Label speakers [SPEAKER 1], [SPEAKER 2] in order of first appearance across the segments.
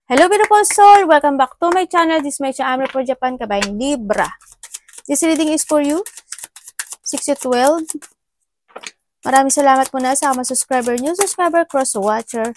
[SPEAKER 1] Hello beautiful soul! Welcome back to my channel. This is my channel for Japan, kabayang Libra. This reading is for you, 6 to 12. Maraming salamat muna sa mga subscriber, new subscriber, cross-watcher,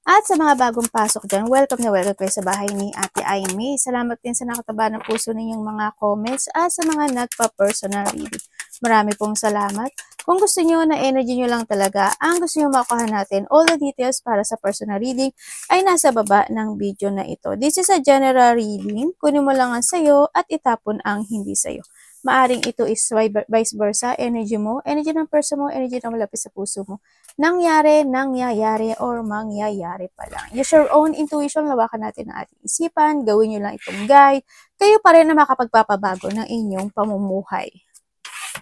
[SPEAKER 1] at sa mga bagong pasok dyan. Welcome na welcome kayo sa bahay ni Ate Aimee. Salamat din sa nakataba ng puso ninyong mga comments at sa mga nagpa-personal reading. Marami pong salamat. Kung gusto nyo na energy nyo lang talaga, ang gusto nyo makuha natin, all the details para sa personal reading ay nasa baba ng video na ito. This is a general reading. Kunin mo lang ang sayo at itapon ang hindi sayo. Maaring ito is vice versa, energy mo, energy ng person mo, energy na malapit sa puso mo. Nangyari, nangyayari, or mangyayari pa lang. Use your own intuition, lawakan natin ang ating isipan, gawin nyo lang itong guide. Kayo pa rin na makapagpapabago ng inyong pamumuhay.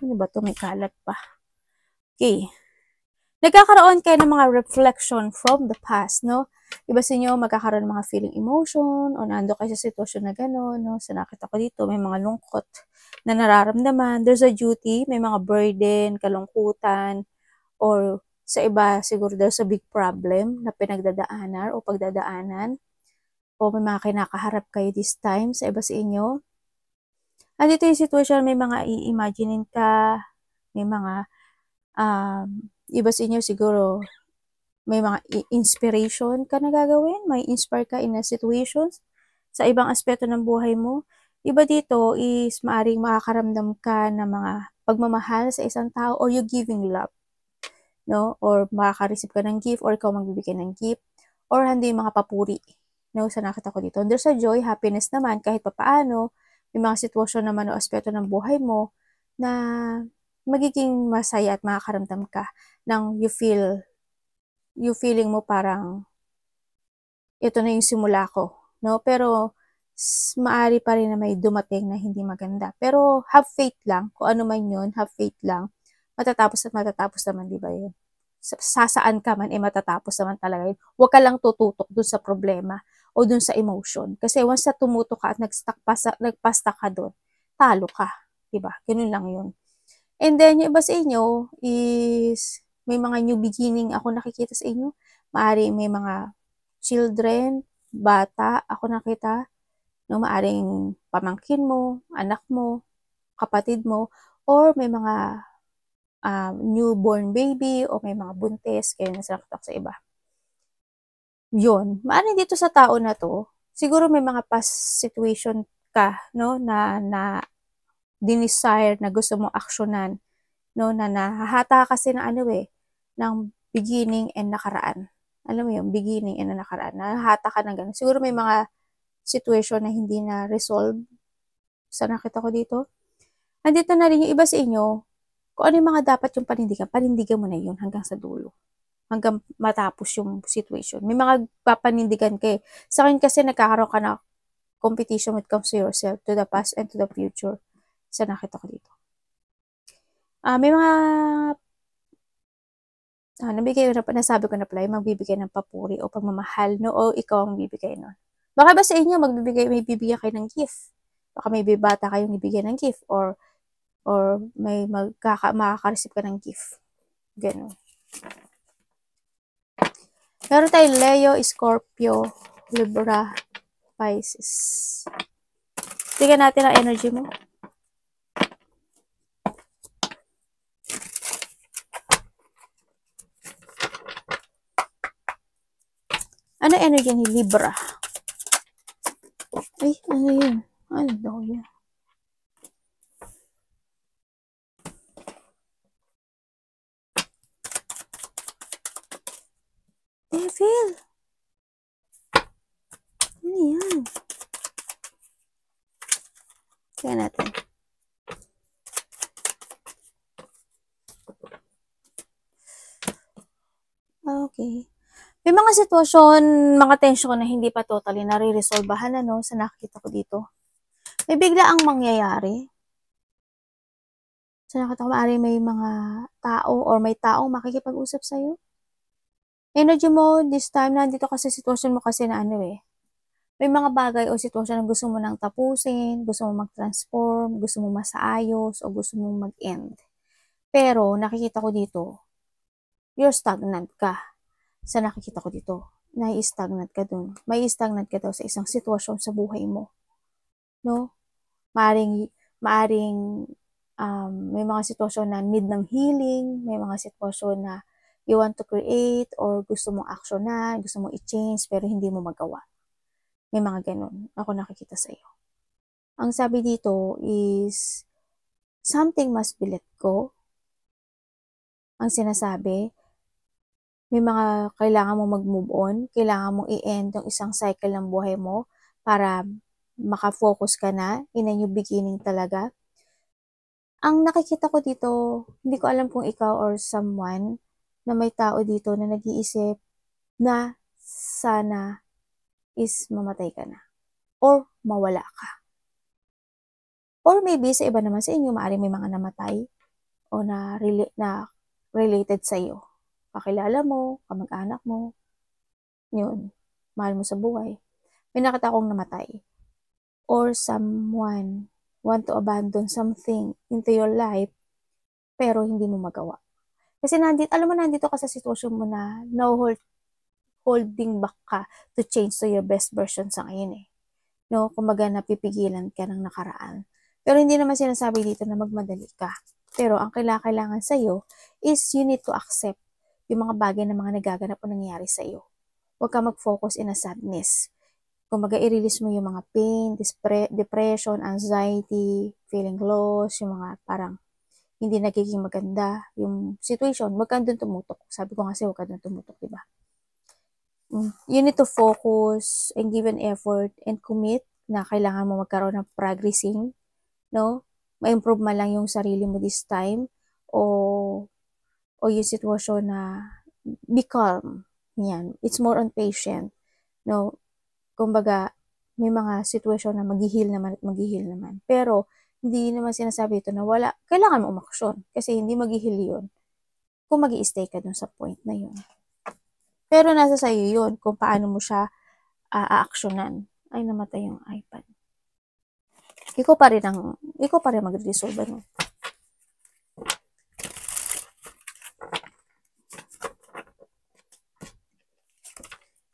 [SPEAKER 1] Ano ba ito? May kalat pa. Okay. Nagkakaroon kayo ng mga reflection from the past, no? Iba sa inyo, magkakaroon ng mga feeling emotion, o nando kayo sa sitwasyon na gano'n, no? So, nakita ko dito, may mga lungkot na nararamdaman. There's a duty, may mga burden, kalungkutan, or sa iba, siguro there's a big problem na pinagdadaanan o pagdadaanan, o may mga kinakaharap kayo this time sa iba sa inyo. Andito yung sitwasyon, may mga i-imaginein ka, may mga iba sa inyo siguro may mga inspiration ka na gagawin, may inspire ka in a situations sa ibang aspeto ng buhay mo. Iba dito is maaring makakaramdam ka ng mga pagmamahal sa isang tao, or you giving love, no? Or makaka-receive ka ng gift, or ikaw magbibigay ng gift, or hindi mga papuri, no? Sa nakita ko dito. There's a joy, happiness naman, kahit papaano, may mga sitwasyon naman o aspeto ng buhay mo na magiging masaya at makakaramdam ka ng you feeling mo parang ito na yung simula ko, no? Pero maari pa rin na may dumating na hindi maganda. Pero have faith lang, kung ano man yun, have faith lang. Matatapos at matatapos naman, di ba yun? Sasaan ka man, matatapos naman talaga yun. Huwag ka lang tututok dun sa problema o dun sa emotion. Kasi once na tumutok ka at nagpasta ka dun, talo ka, di ba? Ganun lang yun. And then, yung iba sa inyo is may mga new beginning ako nakikita sa inyo. Maari may mga children, bata, ako nakita. No, maaring pamangkin mo, anak mo, kapatid mo, or may mga newborn baby, o may mga buntis, kayo na sa iba. Yun. Maaring dito sa tao na to, siguro may mga past situation ka, no, na dinesire na gusto mong aksyonan, no, na nahahata kasi na ng beginning and nakaraan. Alam mo yung beginning and nakaraan. Nahahata ka ng ganun. Siguro may mga situation na hindi na resolve sa nakita ko dito. Nandito na rin yung iba sa inyo, kung ano yung mga dapat yung panindigan mo na yun hanggang sa dulo. Hanggang matapos yung situation. May mga papanindigan kayo. Sa akin kasi nagkakaroon ka na competition when it comes to yourself, to the past and to the future. Sa nakita ko dito. May mga nasabi ko na pala, magbibigay ng papuri o pagmamahal, no? O ikaw ang bibigay nun. Baka ba sa inyo, may bibigyan kayo ng gift? Baka may bibata kayong ibigay ng gift, or may makaka-receive ka ng gift. Ganun. Meron tayong Leo, Scorpio, Libra, Pisces. Tingnan natin ang energy mo. Ano energy ni Libra? Ay, ano yun? Ano daw yun? Devil! Ano yan? Tingnan natin. Okay. May mga sitwasyon, mga tensyon na hindi pa totally nare-resolbahan, sa nakikita ko dito. May bigla ang mangyayari. Sa nakita ko, maaari may mga tao or may taong makikipag-usap sa'yo. Energy mo, this time, nandito ka sa sitwasyon mo kasi na may mga bagay o sitwasyon na gusto mo nang tapusin, gusto mo mag-transform, gusto mo masaayos, o gusto mo mag-end. Pero, nakikita ko dito, you're stagnant ka. Sa nakikita ko dito. nai-stagnant ka dun. May stagnant ka daw sa isang sitwasyon sa buhay mo. No? Maaring may mga sitwasyon na need ng healing, may mga sitwasyon na you want to create or gusto mong aksyonan, gusto mong i-change pero hindi mo magawa. May mga ganun. Ako nakikita sa iyo. Ang sabi dito is something must be let go. Ang sinasabi, may mga kailangan mong mag-move on, kailangan mong i-end yung isang cycle ng buhay mo para makafocus ka na in a new beginning talaga. Ang nakikita ko dito, hindi ko alam kung ikaw or someone na may tao dito na nag-iisip na sana is mamatay ka na or mawala ka. Or maybe sa iba naman sa inyo, maaaring may mga namatay o na related sa iyo. Kakilala mo, kamag-anak mo, yun, mahal mo sa buhay. May nakita akong namatay. Or someone want to abandon something into your life, pero hindi mo magawa. Kasi alam mo, nandito ka sa sitwasyon mo na holding back ka to change to your best version sa ngayon eh. No, kumbaga napipigilan ka ng nakaraan. Pero hindi naman sinasabi dito na magmadali ka. Pero ang kailangan sa iyo is you need to accept yung mga bagay na mga nagaganap o nangyayari sa iyo. Huwag ka mag-focus in a sadness. Kumbaga, i-release mo yung mga pain, depression, anxiety, feeling lost, yung mga parang hindi nagiging maganda yung situation. Huwag ka doon tumutok. Sabi ko kasi huwag ka doon tumutok, diba? You need to focus and give an effort and commit na kailangan mo magkaroon ng progressing, no? Ma-improve man lang yung sarili mo this time o yung sitwasyon na be calm. Yan. It's more on patient, no? Kumbaga, may mga sitwasyon na mag-heal naman at mag-heal naman. Pero, hindi naman sinasabi ito na wala, kailangan mo umaksyon. Kasi hindi mag-heal yun kung mag-i-stay ka dun sa point na yun. Pero nasa sa'yo yun kung paano mo siya aaksyonan. Ay, namatay yung iPad. Ikaw pa rin mag-resolve ano.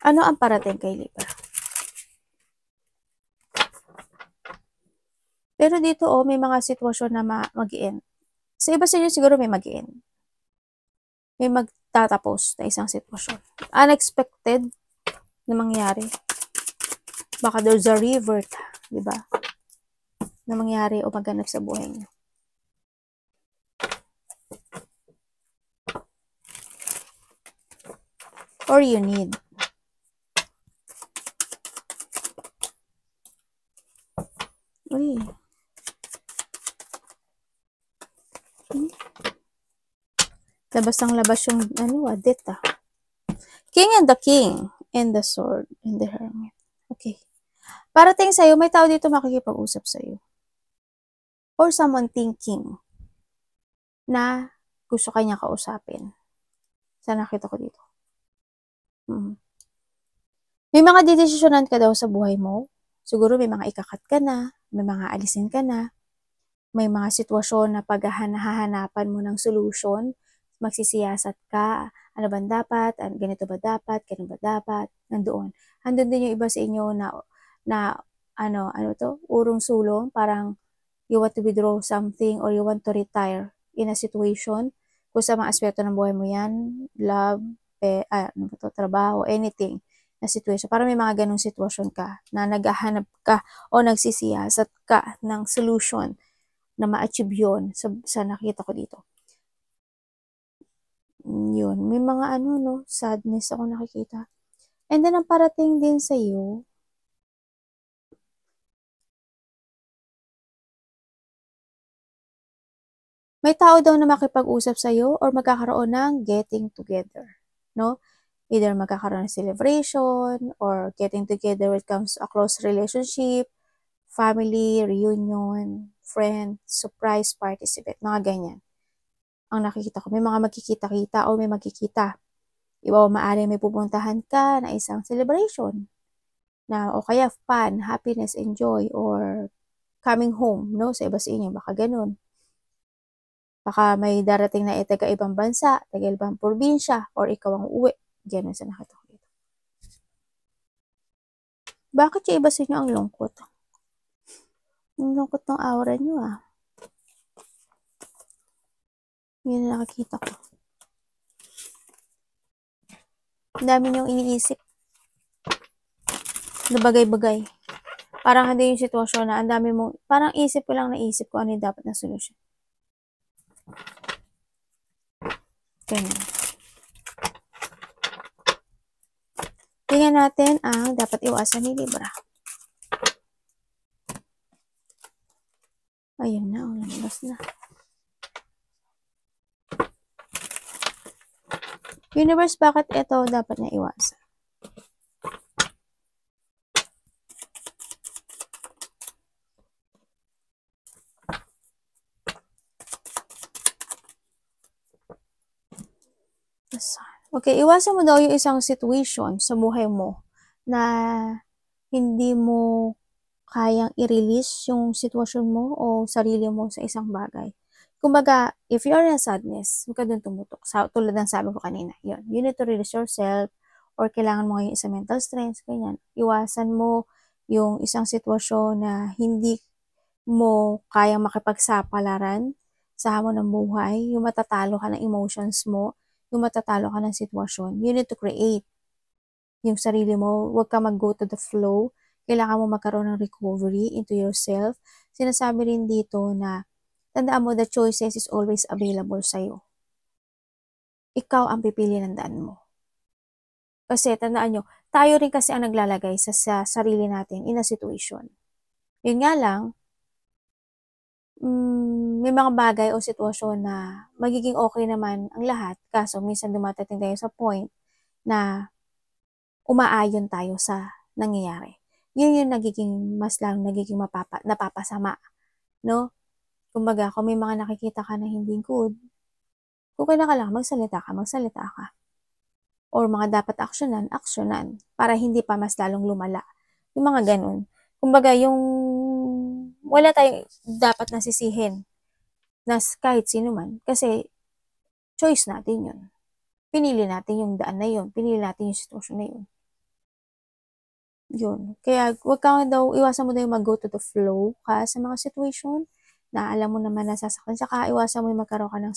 [SPEAKER 1] Ano ang parating kay Libra? Pero dito, may mga sitwasyon na mag-end. Sa iba sa inyo siguro may mag-end. May magtatapos na isang sitwasyon. Unexpected na mangyari. Baka there's a revert, di ba? Na mangyari o maganap sa buhay niyo. Or you need. Uy. Labas ang labas yung death ah. King and the King and the Sword and the Hermit. Okay. Parating sa'yo, may tao dito makikipag-usap sa'yo. Or someone thinking na gusto kanya kausapin. Sana nakita ko dito. May mga didesisyonan ka daw sa buhay mo. Siguro may mga ikakat ka na, may mga alisin ka na, may mga sitwasyon na paghahanapan mo ng solution, magsisiyasat ka, ano ba dapat, ganito ba dapat, ganito ba dapat, nandoon. Andun din yung iba sa inyo na urong sulong, parang you want to withdraw something or you want to retire in a situation. Kung sa mga aspeto ng buhay mo yan, love, trabaho, anything na situation. Parang may mga ganong sitwasyon ka na naghahanap ka o nagsisiyasat ka ng solution na ma-achieve yun sa nakita ko dito. Yun. May mga sadness ako nakikita. And then, ang parating din sa iyo, may tao daw na makipag-usap sa iyo or magkakaroon ng getting together. No? Either magkakaroon ng celebration or getting together when it comes to a close relationship, family, reunion, friend, surprise participate, mga ganyan. Ang nakikita ko, may mga magkikita-kita o may magkikita. Iba o maaari may pupuntahan ka na isang celebration na o kaya fun, happiness, enjoy, or coming home, no? Sa iba sa inyo, baka ganun. Baka may darating na taga ibang bansa, taga ibang probinsya, or ikaw ang uwi. Ganun sa nakita ko dito. Bakit yung iba sa inyo ang lungkot? Ang lungkot ng aura nyo ah. Yun na nakikita ko. Ang dami nyong iniisip na bagay-bagay. Parang hindi yung sitwasyon na ang dami mong, parang isip ko lang naisip ko ano yung dapat na solusyon. Ganyan. Tingnan natin ang dapat iwasan ni Libra. Ayun na, lumabas na. Universe, bakit ito dapat niya iwasan? Okay, iwasan mo daw yung isang situation sa buhay mo na hindi mo kayang i-release yung sitwasyon mo o sarili mo sa isang bagay. Kumbaga, if you are in sadness, huwag ka dun tumutok. Tulad ng sabi ko kanina, yun. You need to release yourself or kailangan mo ngayon isang mental strength, ganyan. Iwasan mo yung isang sitwasyon na hindi mo kayang makipagsapalaran sa hamon ng buhay, yung matatalo ka ng emotions mo, yung matatalo ka ng sitwasyon. You need to create yung sarili mo. Huwag ka mag-go to the flow. Kailangan mo magkaroon ng recovery into yourself. Sinasabi rin dito na tandaan mo, the choices is always available sa'yo. Ikaw ang pipili ng daan mo. Kasi tandaan nyo, tayo rin kasi ang naglalagay sa sarili natin in a situation. Yun nga lang, may mga bagay o sitwasyon na magiging okay naman ang lahat, kaso minsan dumatating tayo sa point na umaayon tayo sa nangyayari. Yun yung nagiging mas lang nagiging napapasama, no? Kumbaga, kung may mga nakikita ka na hindi good, kung kailangan ka lang magsalita ka. Or mga dapat aksyonan, para hindi pa mas lalong lumala. Yung mga ganun. Kumbaga, yung wala tayong dapat nasisihin na kahit sino man. Kasi, choice natin yun. Pinili natin yung daan na yun. Pinili natin yung sitwasyon na yun. Yun. Kaya, wag ka daw, iwasan mo daw yung mag-go to the flow ka sa mga situation na alam mo naman nasasaktan. Saka, iwasan mo yung magkaroon ka ng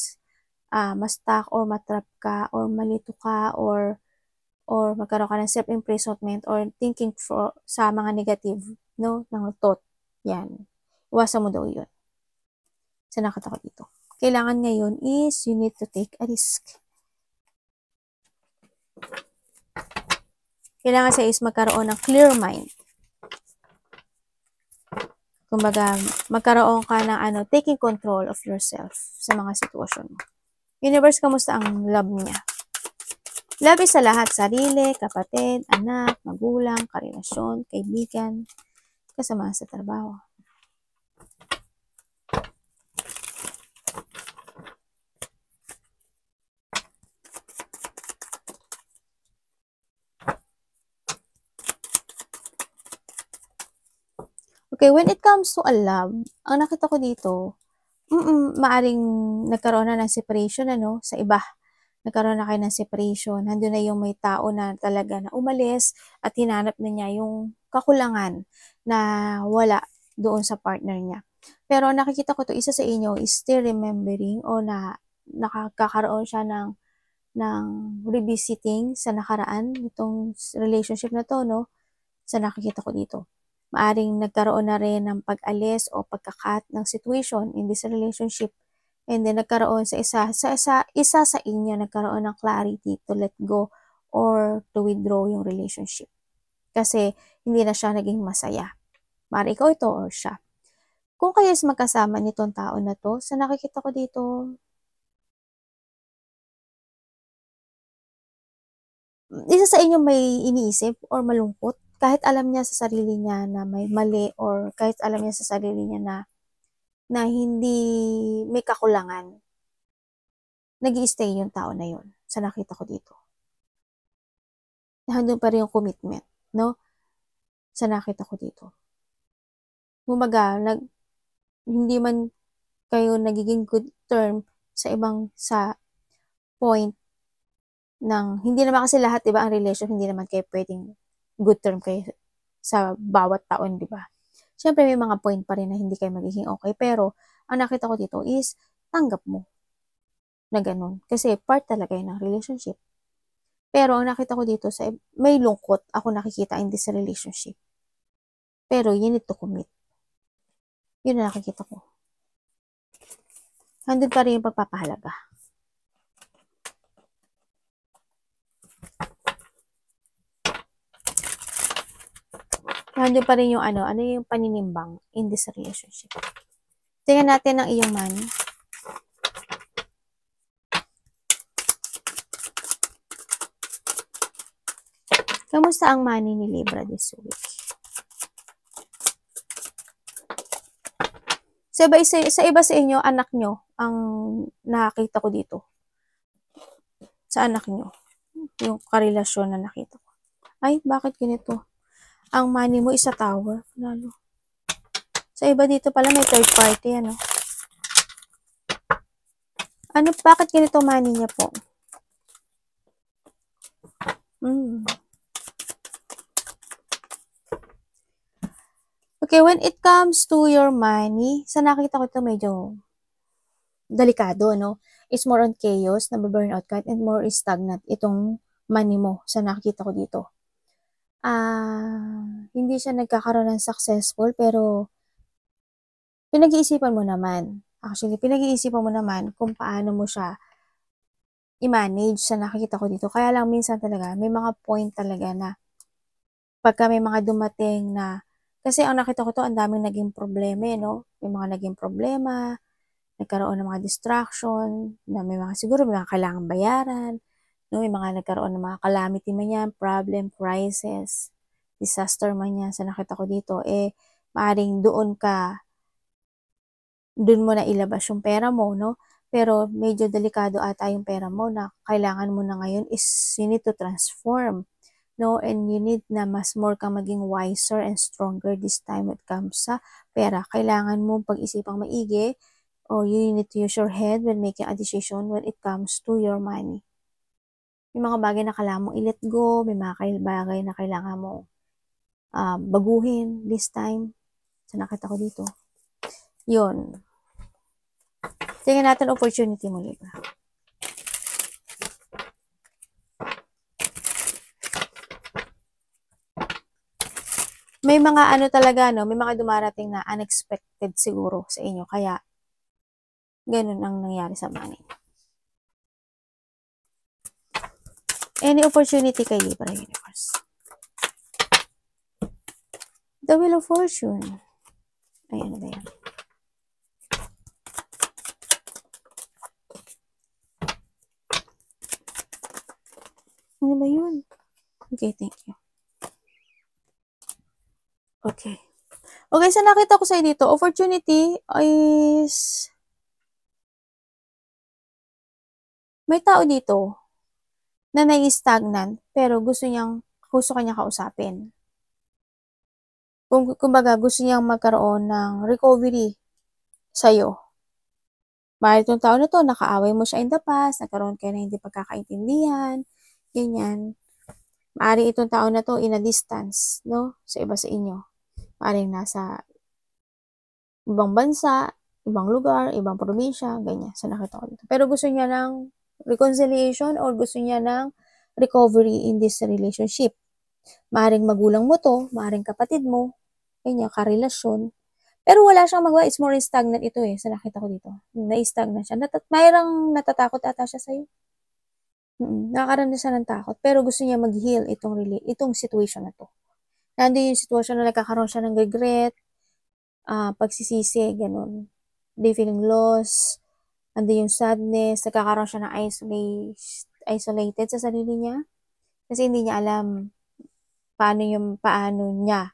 [SPEAKER 1] ma-stuck or matrap ka or malito ka or magkaroon ka ng self-imprisonment or thinking sa mga negative, no, ng thought. Yan. Iwasan mo daw yun. Sa nakita ko dito. Kailangan ngayon is you need to take a risk. Kailangan sa is magkaroon ng clear mind. Kumbaga, magkaroon ka ng taking control of yourself sa mga sitwasyon mo. Universe, kamusta ang love niya? Love is sa lahat, sarili, kapatid, anak, magulang, karelasyon, kaibigan, kasama sa trabaho. Okay, when it comes to a love, ang nakita ko dito, maaring nagkaroon na ng separation, sa iba. Nagkaroon na kayo ng separation. Nandun na yung may tao na talaga na umalis at hinanap na niya yung kakulangan na wala doon sa partner niya. Pero nakikita ko to, isa sa inyo is still remembering o na nakakaroon siya ng revisiting sa nakaraan, itong relationship na to, no? Sa nakikita ko dito. Maaring nagkaroon na rin ng pag-alis o pagkakat ng situation in this relationship. And then nagkaroon sa isa sa inyo nagkaroon ng clarity to let go or to withdraw yung relationship. Kasi hindi na siya naging masaya. Maaari ikaw ito or siya. Kung kayo is magkasama nitong tao na to, sa nakikita ko dito, isa sa inyo may iniisip or malungkot, kahit alam niya sa sarili niya na may mali or kahit alam niya sa sarili niya na hindi may kakulangan, nag-i-stay yung tao na yun sa nakita ko dito. Nandun pa rin yung commitment, no? Sa nakita ko dito. Kumbaga, hindi man kayo nagiging good term sa point ng, hindi naman kasi lahat, diba, ang relation, hindi naman kayo pwedeng good term kayo sa bawat taon, di ba? Siyempre, may mga point pa rin na hindi kayo magiging okay. Pero, ang nakita ko dito is, tanggap mo na ganun. Kasi, part talaga yun ng relationship. Pero, ang nakita ko dito, may lungkot ako nakikita in this relationship. Pero, you need to commit. Yun na nakikita ko. Nandun pa rin yung pagpapahalaga. Nandun pa rin yung ano yung paninimbang in this relationship. Tingnan natin ang iyong money. Kamusta ang money ni Libra this week? Sa iba sa inyo, anak nyo, ang nakita ko dito. Sa anak nyo. Yung karelasyon na nakita ko. Ay, bakit ganito? Ang money mo is a tower. Lalo. Sa iba dito pala may third party, ano? Bakit ganito money niya po? Okay, when it comes to your money, sa nakita ko ito medyo delikado, no? It's more on chaos, nababurnout ka, and more is stagnant itong money mo sa nakita ko dito. Hindi siya nagkakaroon ng successful, pero pinag-iisipan mo naman. Actually, pinag-iisipan mo naman kung paano mo siya i-manage sa nakikita ko dito. Kaya lang minsan talaga, may mga point talaga na pagka may mga dumating na, kasi ang nakita ko to, ang daming naging problema, no? May mga naging problema, nagkaroon ng mga distraction, na may mga, siguro may mga kailangan bayaran, no? May mga nagkaroon ng mga calamity man yan, problem, crisis, disaster man yan sa nakita ko dito, maaaring doon mo na ilabas yung pera mo, no? Pero medyo delikado ata yung pera mo na kailangan mo na ngayon is you need to transform, no? And you need na mas more kang maging wiser and stronger this time when it comes sa pera. Kailangan mo pag-isipang maigi, or you need to use your head when making a decision when it comes to your money. May mga bagay na kailangan mong i-let go, may mga bagay na kailangan mo baguhin this time. So, nakita ko dito. Yun. Tingnan natin opportunity mo, Libra. May mga ano talaga, no? May mga dumarating na unexpected siguro sa inyo. Kaya, ganun ang nangyari sa money. Any opportunity kay Libra Universe. The Wheel of Fortune. Ay, ano ba yan? Ano ba yun? Okay, thank you. Okay. Okay, so nakita ko sa'yo dito, opportunity is may tao dito na nai-stagnant pero gusto kanya kausapin. Kumbaga, gusto niyang magkaroon ng recovery sa'yo. Bahit itong tao na to, nakaaway mo siya in the past, nagkaroon kayo na hindi pagkakaintindihan, ganyan. Maaaring itong tao na to in a distance, no? Sa iba sa inyo. Maaaring nasa ibang bansa, ibang lugar, ibang probinsya, ganyan. Sa nakita ko dito. Pero gusto niya ng reconciliation or gusto niya ng recovery in this relationship. Maaaring magulang mo to, maaaring kapatid mo, ganyan, karelasyon. Pero wala siyang magawa. It's more stagnant ito sa nakita ko dito. Na-stagnant siya. Mayroong natatakot ata siya sa'yo. Nakakaramdam siya ng takot. Pero gusto niya mag-heal itong situation na to. Nandun yung situation na nagkakaroon siya ng regret, pagsisisi, ganun. They feeling lost, nandun yung sadness, nagkakaroon siya ng isolated sa sarili niya. Kasi hindi niya alam paano niya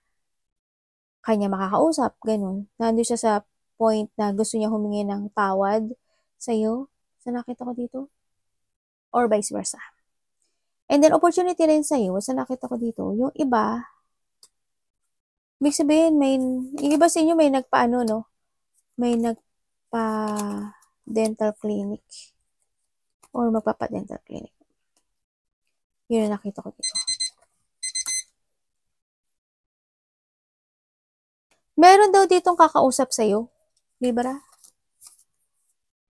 [SPEAKER 1] kanya makakausap, ganun. Nandun siya sa point na gusto niya humingi ng tawad sa'yo, sa nakita ko dito. Or vice versa. And then, opportunity rin sa'yo, sa nakita ko dito, yung iba, ibig sabihin, yung iba sa inyo may nagpa-ano, no? May nagpa-dental clinic. Or magpapa-dental clinic. Yun ang nakita ko dito. Meron daw ditong kakausap sa'yo. Libra?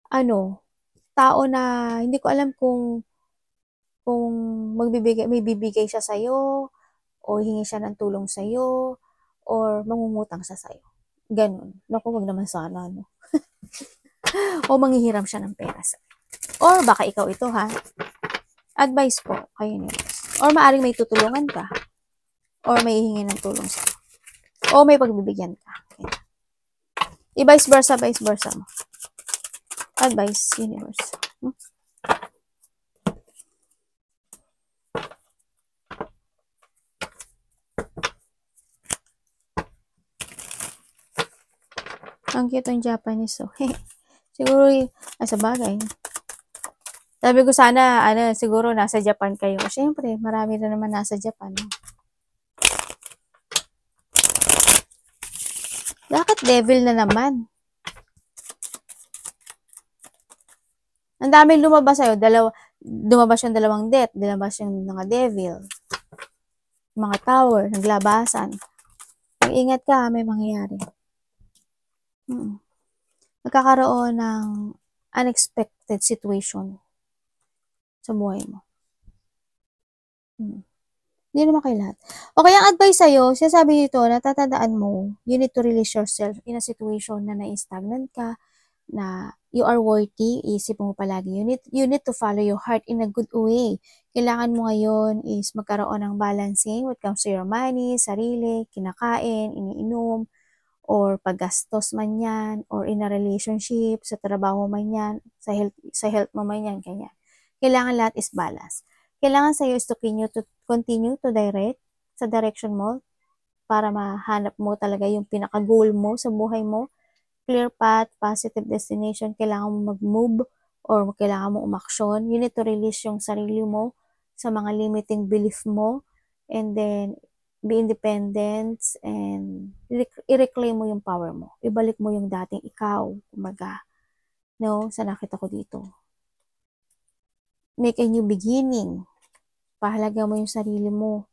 [SPEAKER 1] Ano? Tao na hindi ko alam kung may bibigay siya sa'yo, o hingi siya ng tulong sa'yo, or mangungutang siya sa'yo. Ganun. Naku, wag naman sana, no? O manghihiram siya ng pera sa'yo. Or baka ikaw ito, ha? Advice po, kayo niyo. Or maaring may tutulungan ka. Or may hihingi ng tulong sa'yo. O may pagbibigyan ka. Okay. I-vice versa mo. Advice, universe. Ang cute ng Japanese, oh. Siguro, sa bagay. Sabi ko sana, siguro nasa Japan kayo. Siyempre, marami na naman nasa Japan. Bakit devil na naman? Ang daming lumabas sa'yo. Lumabas yung dalawang death. Lumabas yung mga devil. Mga tower. Naglabasan. Mag-ingat ka, may mangyayari. Magkakaroon ng unexpected situation sa buhay mo. Hindi naman kay lahat. Okay, ang advice sa'yo, sinasabi dito, natatandaan mo, you need to release yourself in a situation na na-stagnant ka, na you are worthy, isip mo palagi. You need to follow your heart in a good way. Kailangan mo ngayon is magkaroon ng balancing when it comes to your money, sarili, kinakain, iniinom, or paggastos man yan, or in a relationship, sa trabaho man yan, sa health mo man yan, ganyan. Kailangan lahat is balance. Kailangan sa'yo is to continue to direct sa direction mo para mahanap mo talaga yung pinaka-goal mo sa buhay mo. Clear path, positive destination, kailangan mo mag-move or kailangan mo umaksyon. You need to release yung sarili mo sa mga limiting belief mo, and then be independent and i-reclaim mo yung power mo. Ibalik mo yung dating ikaw, kumaga. No, sa nakita ko dito. Make a new beginning. Pahalaga mo yung sarili mo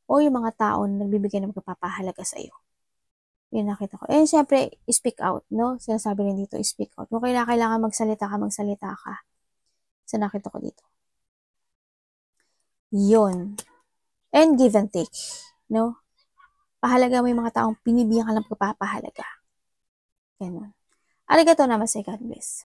[SPEAKER 1] o yung mga tao na nagbibigay ng magpapahalaga sa iyo. Yun nakita ko. Siyempre, speak out, no? Sinasabi rin dito, speak out. Kung kailangan magsalita ka. Sa nakita ko dito. Yun. And give and take, no? Pahalaga mo yung mga taong pinibigyan ka ng magpapahalaga. Ganun. Arigato namaste, God bless.